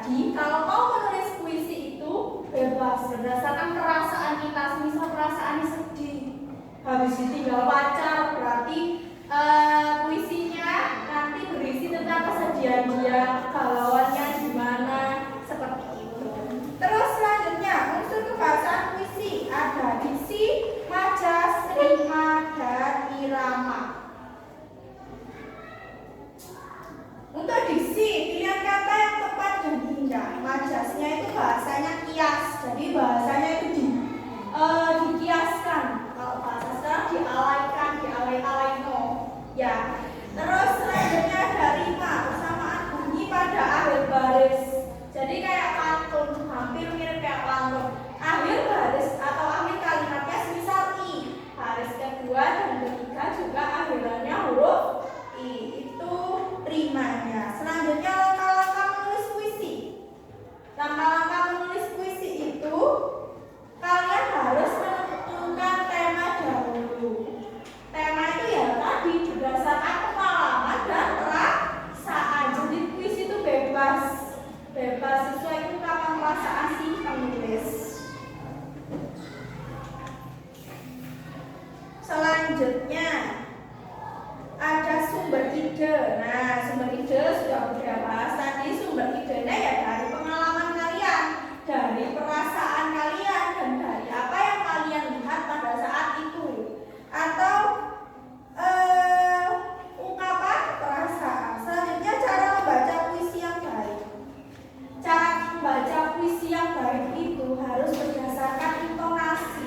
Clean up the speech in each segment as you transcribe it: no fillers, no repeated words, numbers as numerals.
Jadi kalau mau menulis puisi itu bebas berdasarkan perasaan kita. Misal perasaannya sedih, habis ditinggal pacar, berarti puisinya nanti berisi tentang kesedihan dia, kegalauannya gimana, seperti itu. Terus selanjutnya unsur kebahasaan puisi ada diksi, majas, rima, dan irama. Untuk diksi, pilihan kata yang tepat dan indah. Majasnya itu bahasanya kias, jadi bahasanya itu dikiaskan. Kalau bahasa sekarang dialaikan, dialai-alai no. Ya. Terus selanjutnya ada rima, persamaan bunyi pada akhir baris. Jadi kayak pantun, hampir mirip kayak pantun. Akhir baris atau akhir kalimatnya semisal i. Baris kedua dan ketiga juga akhirannya huruf i. Itu rimanya. Selanjutnya langkah-langkah menulis puisi. Langkah-langkah menulis puisi itu kalian harus menentukan tema dahulu. Tema itu ya tadi berdasarkan pengalaman dan perasaan. Jadi puisi itu bebas sesuai ungkapan perasaan si penulis. Selanjutnya ada sumber ide. Nah, sumber ide sudah udah bahas tadi. Sumber idenya ya dari pengalaman kalian, dari perasaan kalian, dan dari apa yang kalian lihat pada saat itu, atau ungkapan perasaan. Selanjutnya cara membaca puisi yang baik. Cara membaca puisi yang baik itu harus berdasarkan intonasi.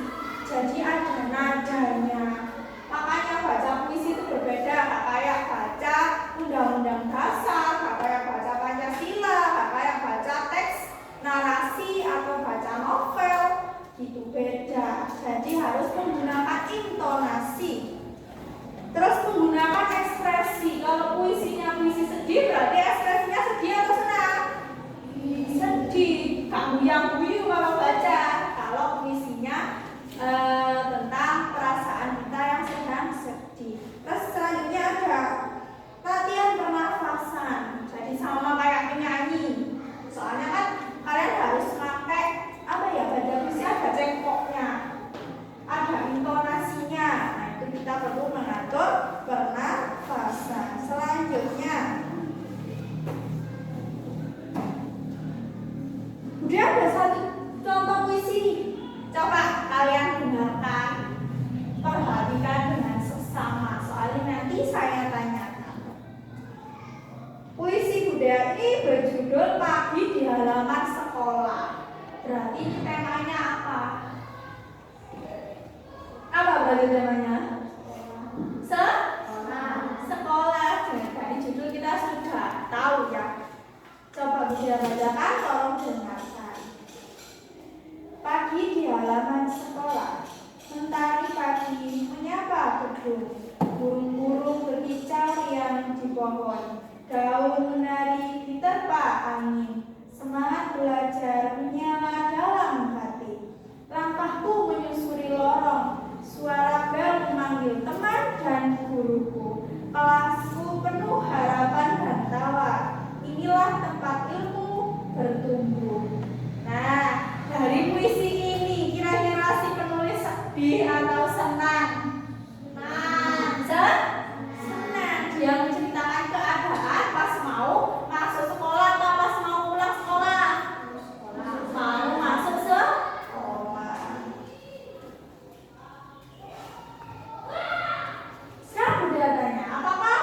Jadi ada nadanya. Makanya baca puisi itu berbeda, gak kayak baca undang-undang dasar, gak kayak baca Pancasila, gak kayak baca teks narasi atau baca novel, gitu beda. Jadi harus menggunakan intonasi. Terus menggunakan ekspresi. Kalau puisinya puisi sedih, berarti ekspresinya sedih atau senang? Sedih. Kamu yang guyu kalau baca. Kalau puisinya tentang perasaan kita yang sedang sedih. Terus selanjutnya ada latihan pernafasan. Jadi sama kayak penyanyi. Soalnya kan kalian harus pakai baca puisi ada cengkoknya, ada intonasinya. Nah itu kita perlu mengatur pernafasan. Selanjutnya udah ada satu contoh puisi. Coba kalian dengarkan, perhatikan dengan seksama. Soalnya nanti saya tanyakan. Puisi budaya ini berjudul Pagi di Halaman Sekolah. Berarti ini temanya apa? Apa berarti temanya? Sekolah. Dari judul kita sudah tahu ya. Coba bisa bacakan, tolong dengarkan. Pagi di halaman sekolah, mentari pagi menyapa gedung, burung-burung berkicau riang di pohon, daun menari diterpa angin, semangat belajar menyala dalam hati. Langkahku menyusuri lorong, suara bel memanggil teman dan guruku. Kelasku penuh harapan dan tawa, inilah tempat ilmu bertumbuh. Nah, dari puisi ini kira-kira si penulis sedih atau senang? Senang. Dia menceritakan keadaan pas mau masuk sekolah atau pas mau pulang sekolah? Mau masuk sekolah. Sekarang Bunda tanya, apakah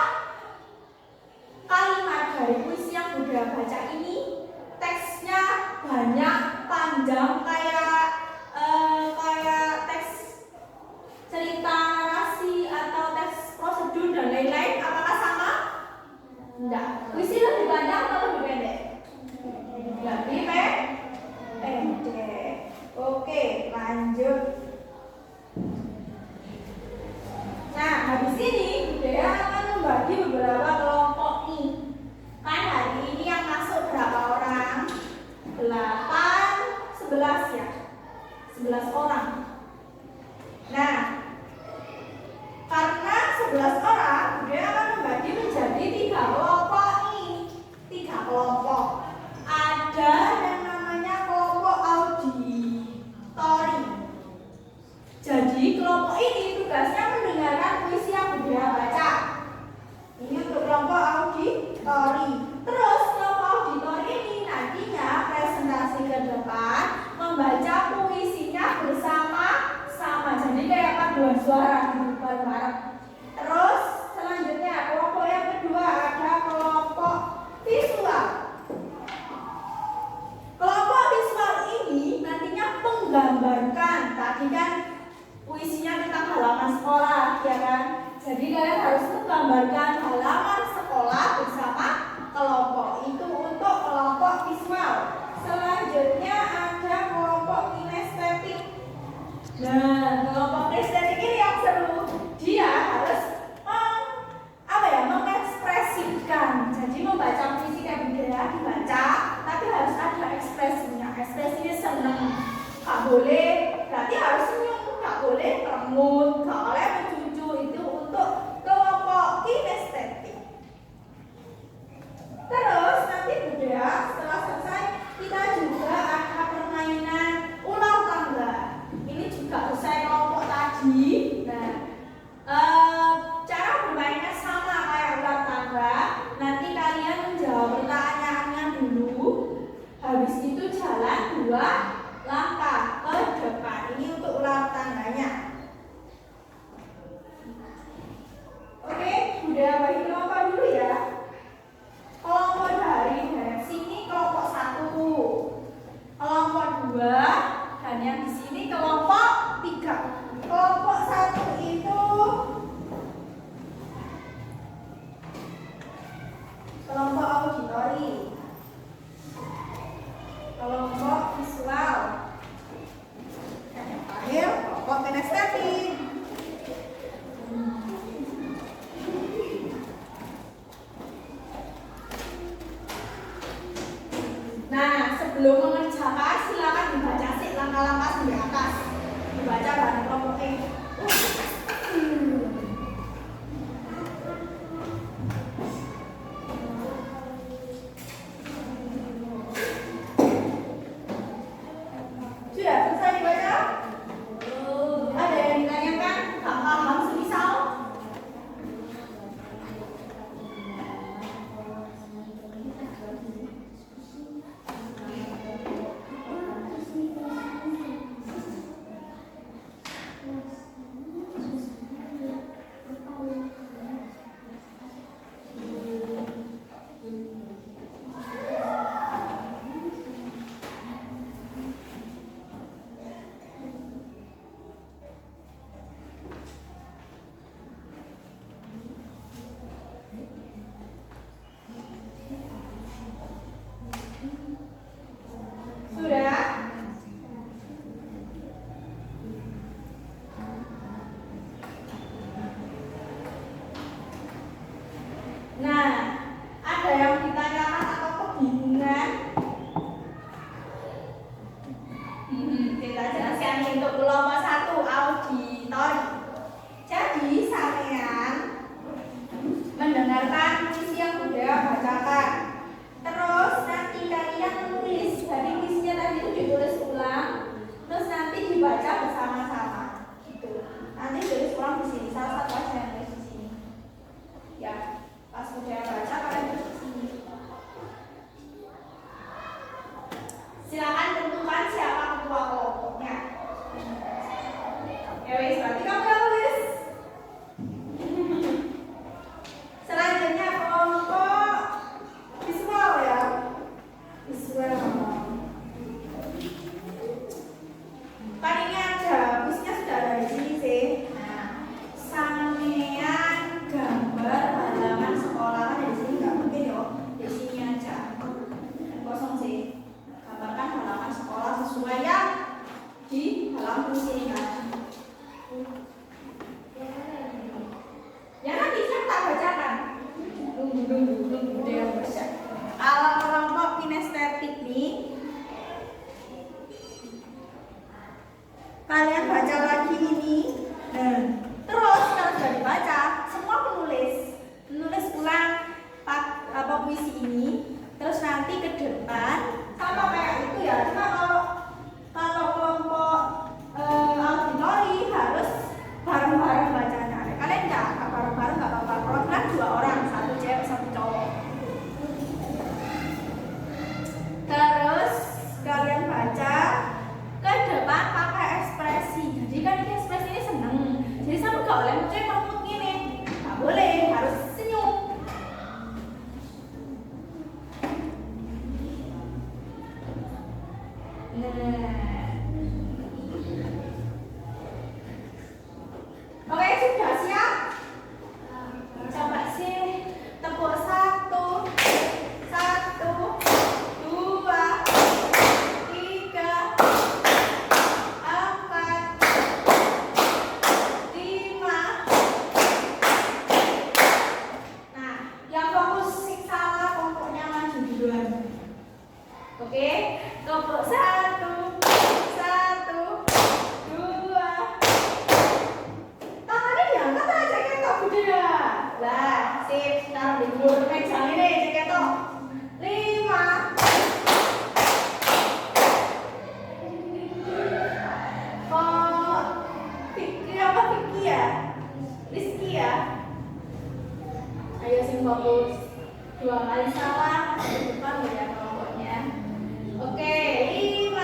kalimat dari puisi yang Bunda baca ini teksnya banyak, panjang kayak teks cerita narasi atau teks prosedur dan lain-lain? Apakah sama? Enggak. Puisi lebih panjang atau lebih pendek? Lebih pendek. Oke, lanjut. Nah, habis ini Bunda akan membagi beberapa kelompok nih. Kan hari ini yang masuk berapa orang? 11 ya. 11 orang. Nah, karena 11 orang, dia akan membagi menjadi 3 kelompok nih. 3 kelompok. Ada suara bareng-bareng. Terus selanjutnya kelompok yang kedua ada kelompok visual. Kelompok visual ini nantinya menggambarkan, tadi kan puisinya tentang halaman sekolah, ya kan? Jadi kalian harus menggambarkan halaman sekolah bersama kelompok itu untuk kelompok visual. Selanjutnya ada kelompok kinestetik. Nah, kelompok kinestetik ini yang seru. Dia harus mengekspresikan. Jadi membaca puisi kayak begini ya, dibaca, tapi harus ada ekspresinya. Ekspresinya seneng. Gak boleh, berarti harus senyum. Gak boleh merengut, gak boleh mencucu. Itu untuk kelompok kinestetik. Terus nanti Bunda setelah selesai kita juga ada permainan ular tangga. Ini juga usai kelompok tadi. Nah, cara bermainnya sama kayak ular tangga. Nanti kalian menjawab pertanyaannya dulu. Habis itu jalan 2 langkah ke depan. Ini untuk ular tangganya. Oke, udah bagi kelompok dulu ya. Kelompok dari sini kelompok 1, kelompok 2, dan yang di sini kelompok 3. Kelompok 1 itu kelompok auditori, kelompok visual, dan yang terakhir kelompok kinestetik. Nah, sebelum mengerjakan silakan dibaca sih langkah-langkah di atas. Dibaca bareng kelompok E. Sudah selesai dibaca? Ada yang ditanyakan? Gak paham semisal? Silakan tentukan siapa ketua kelompoknya. Ya wes, berarti kamu yang tulis. Selanjutnya kelompok visual ya. Visual. Kan ini ada, busnya sudah ada di sini sih. Nah, sampean gambar halaman sekolah kan di sini nggak mungkin yo. Di sini aja. Kosong sih. Gambarkan halaman sekolah sesuai yang di dalam puisi ini kan. Ya nanti saya tak bacakan. Tunggu dia baca. Kalau kelompok kinestetik nih, kalian baca lagi ini. Terus kalau sudah dibaca, semua menulis ulang puisi ini. Terus nanti ke depan sama kayak itu ya. Cuma kalau kelompok auditori harus bareng-bareng bacanya. Kalian nggak bareng-bareng nggak apa-apa. Program 2 orang, 1 cewek 1 cowok. Terus kalian baca ke depan pakai ekspresi. Oke, sudah siap? Coba sih tepuk satu, dua, tiga, empat, lima. Nah, yang fokus salah pokoknya maju duluan. Oke, tepuk satu, dua. Tangannya diangkat aja ketok gede ya. Lah, sip, taruh di bawah meja ini ketok. 5. Kok Fikri apa Fikri ya? Rizky ya? Ayo sing fokus. 2 kali salah, di depan ya kelompoknya. Oke, 5.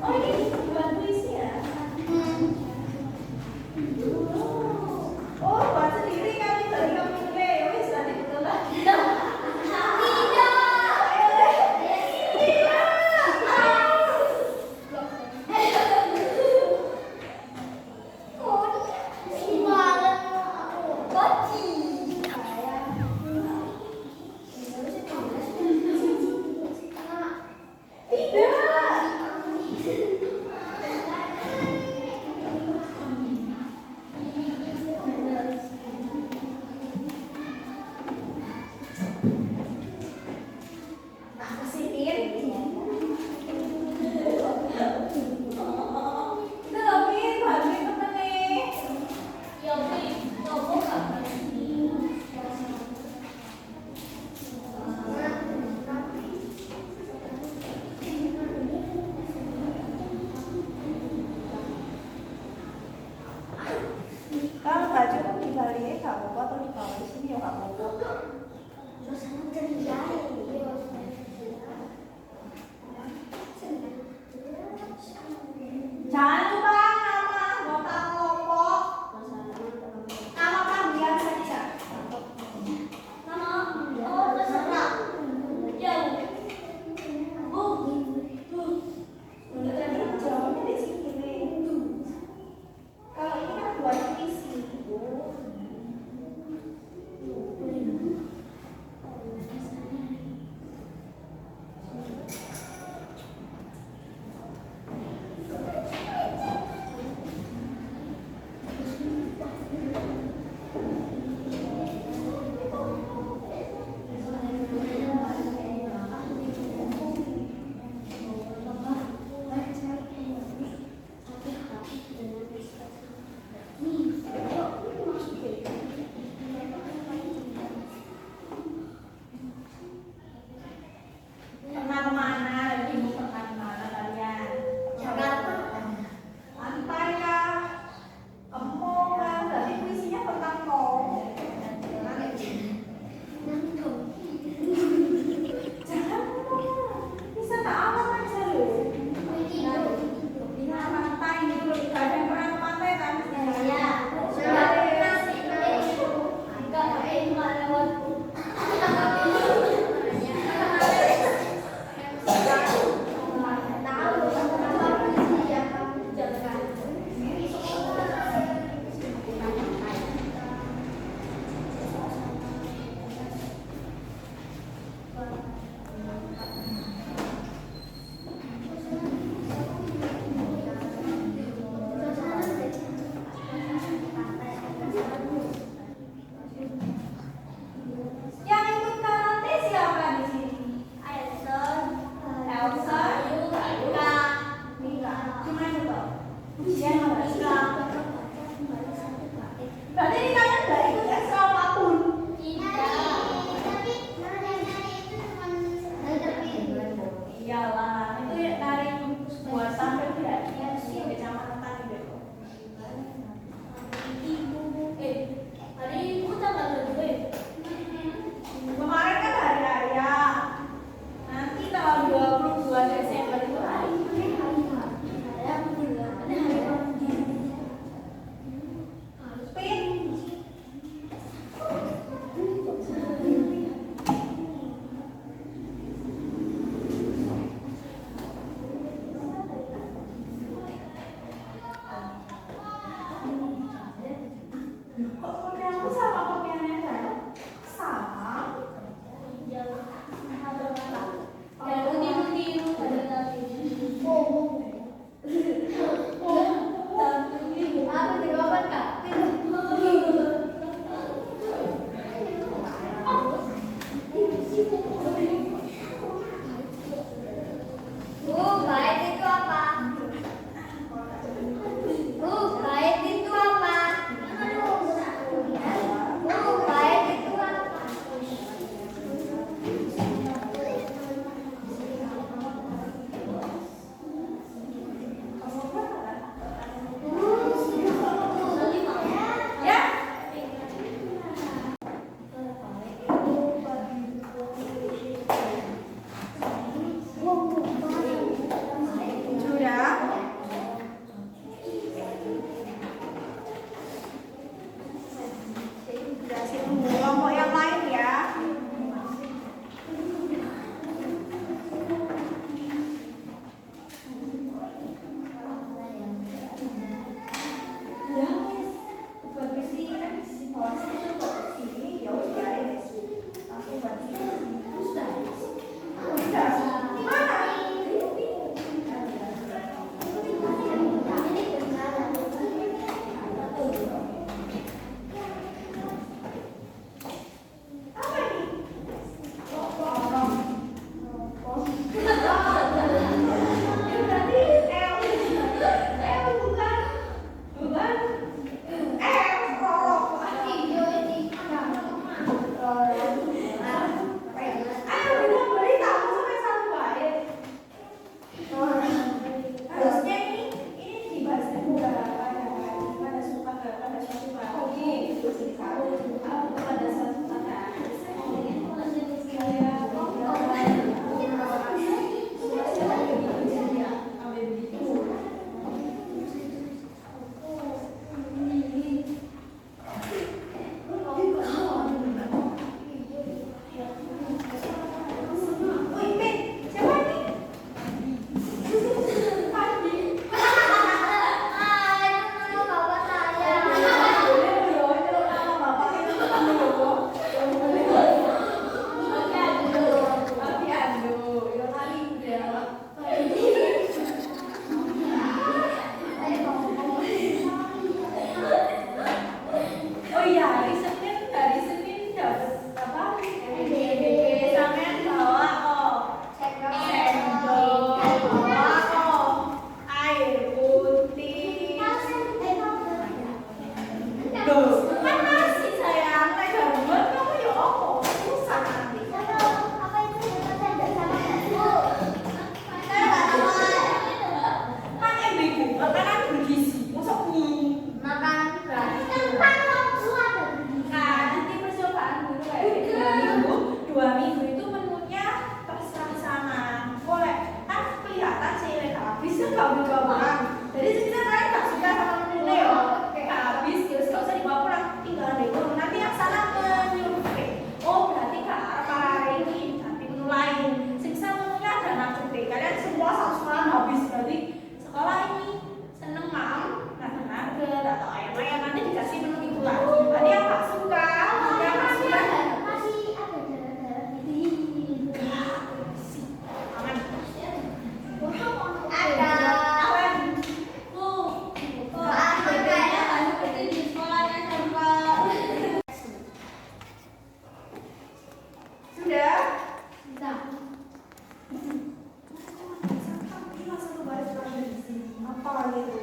哦，你玩微信。Gimana tuh? Ujian membaca. Berarti ini kalian nggak ikut ekstra apapun? Iyalah, itu ya dari buat sampai berarti ya sih kecamatan itu. Hari Ibu tanggal berapa? Kemarin kan hari raya. Nanti tanggal 22 Desember itu hari gabung-gabungan. Jadi sebenarnya kalian gak suka sama menunya ya, kayak habis terus gak usah dibawa pulang. apa gitu.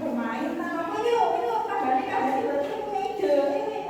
Bermain sama aku ini kabarnya berarti punya ide ini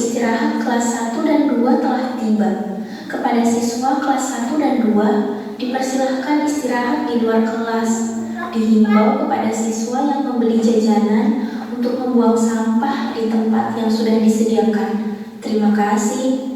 istirahat kelas 1 dan 2 telah tiba. Kepada siswa kelas 1 dan 2, dipersilahkan istirahat di luar kelas. Dihimbau kepada siswa yang membeli jajanan untuk membuang sampah di tempat yang sudah disediakan. Terima kasih.